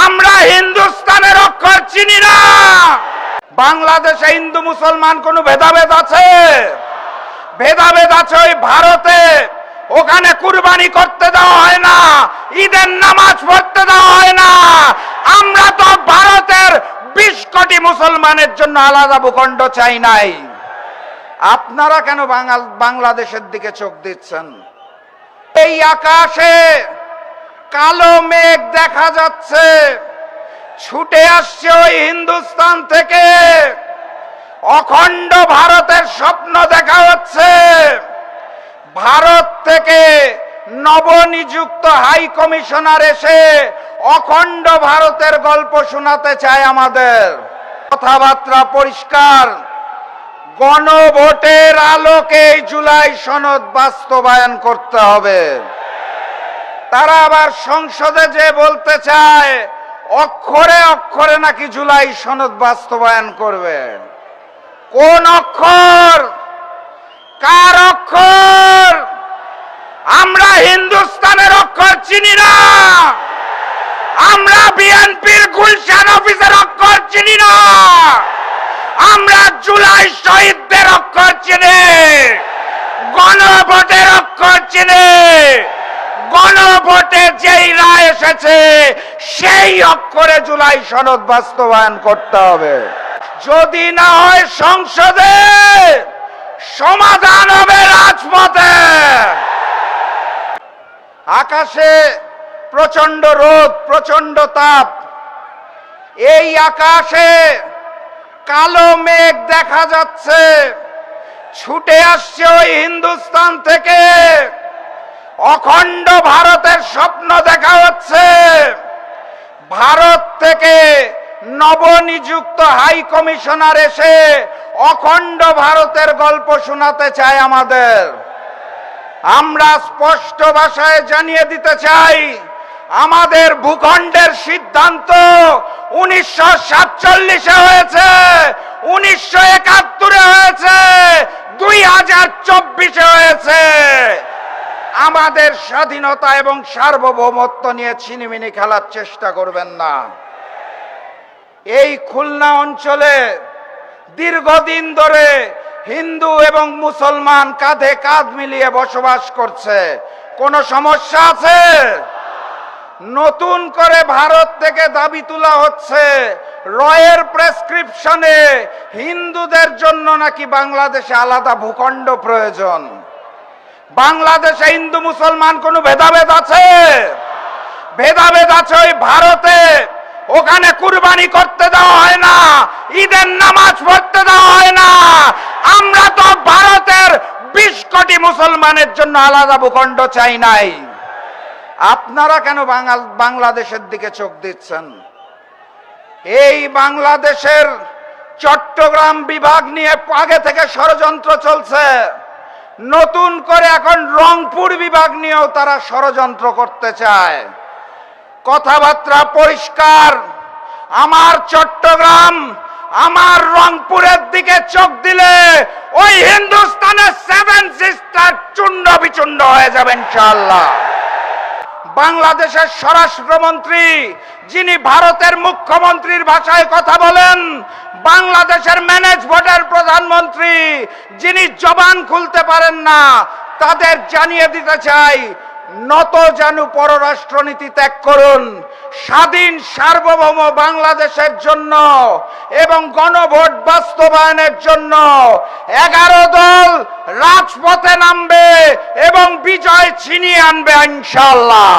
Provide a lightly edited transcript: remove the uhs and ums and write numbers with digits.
আমরা হিন্দুস্তানের অক্ষর চিনি না। বাংলাদেশে হিন্দু মুসলমান কোনো ভেদাভেদ আছে? ভেদাভেদ আছে ওই ভারতে। ওখানে কুরবানি করতে দেওয়া হয় না, ঈদের নামাজ পড়তে দেওয়া হয় না। আমরা তো ভারতের 20 কোটি মুসলমানের জন্য আলাদা ভূখণ্ড চাই নাই। আপনারা কেন বাংলাদেশের দিকে চোখ দিচ্ছেন? এই আকাশে কালো মেঘ দেখা যাচ্ছে, ছুটে আসছে ওই হিন্দুস্তান থেকে। অখণ্ড ভারতের স্বপ্ন দেখা হচ্ছে। ভারত থেকে নবনিযুক্ত হাই কমিশনার এসে অখণ্ড ভারতের গল্প শোনাতে চায় আমাদের। কথাবার্তা পরিষ্কার, গণভোটের আলোকে জুলাই সনদ বাস্তবায়ন করতে হবে। তারা আবার সংসদে যে বলতে চায় অক্ষরে অক্ষরে নাকি জুলাই সনদ বাস্তবায়ন করবে। কোন অক্ষর? কার অক্ষর? আমরা হিন্দুস্তানের অক্ষর চিনি না। আমরা বিএনপির গুলশান অফিসের অক্ষর চিনি না। আমরা জুলাই শহীদদের অক্ষর চিনি, গণভোটের অক্ষর চিনি। গণভোটে যেই রায় এসেছে সেই অক্ষরে জুলাই সনদ বাস্তবায়ন করতে হবে। যদি না হয় সংসদে, সমাধান হবে রাজপথে। আকাশে প্রচন্ড রোদ, প্রচন্ড তাপ। এই আকাশে কালো মেঘ দেখা যাচ্ছে, ছুটে আসছে ওই হিন্দুস্তান থেকে। অখণ্ড ভারতের স্বপ্ন দেখা হচ্ছে। ভারত থেকে নবনিযুক্ত হাই কমিশনার এসে অখণ্ড ভারতের গল্প শোনাতে চায় আমাদের। আমরা স্পষ্ট ভাষায় জানিয়ে দিতে চাই, আমাদের ভূখণ্ডের সিদ্ধান্ত 1947-এ হয়েছে, 1971-এ হয়েছে, 2024-এ হয়েছে। আমাদের স্বাধীনতা এবং সার্বভৌমত্ব নিয়ে ছিনিমিনি খেলার চেষ্টা করবেন না। এই খুলনা অঞ্চলে দীর্ঘদিন ধরে হিন্দু এবং মুসলমান কাঁধে কাঁধ মিলিয়ে বসবাস করছে। কোনো সমস্যা আছে? নতুন করে ভারত থেকে দাবি তোলা হচ্ছে রয়ের প্রেসক্রিপশনে হিন্দুদের জন্য নাকি বাংলাদেশে আলাদা ভূখণ্ড প্রয়োজন। বাংলাদেশে হিন্দু মুসলমান কোনো ভেদাভেদ আছে? ভেদাভেদ আছে ওই ভারতে। ওখানে কুরবানি করতে দেওয়া হয় না, ঈদের নামাজ পড়তে দেওয়া হয় না। আমরা তো ভারতের 20 কোটি মুসলমানের জন্য আলাদা ভূখণ্ড চাই নাই। আপনারা কেন বাংলাদেশের দিকে চোখ দিচ্ছেন? এই বাংলাদেশের চট্টগ্রাম বিভাগ নিয়ে আগে থেকে ষড়যন্ত্র চলছে। নতুন করে এখন রংপুর বিভাগ নিয়েও তারা ষড়যন্ত্র করতে চায়। কথাবার্তা পরিষ্কার, আমার চট্টগ্রাম, আমার রংপুরের দিকে চোখ দিলে ওই হিন্দুস্তানের 7 সিস্টার চূর্ণ বিচূর্ণ হয়ে যাবে ইনশাআল্লাহ। বাংলাদেশের স্বরাষ্ট্রমন্ত্রী, যিনি ভারতের মুখ্যমন্ত্রীর ভাষায় কথা বলেন, বাংলাদেশের ম্যানেজ ভোটের প্রধানমন্ত্রী, যিনি জবান খুলতে পারেন না, তাদের জানিয়ে দিতে চাই, নত জানু পররাষ্ট্রনীতি ত্যাগ করুন। স্বাধীন সার্বভৌম বাংলাদেশের জন্য এবং গণভোট বাস্তবায়নের জন্য 11 দল রাজপথে নামবে এবং বিজয় ছিনিয়ে আনবে ইনশাআল্লাহ।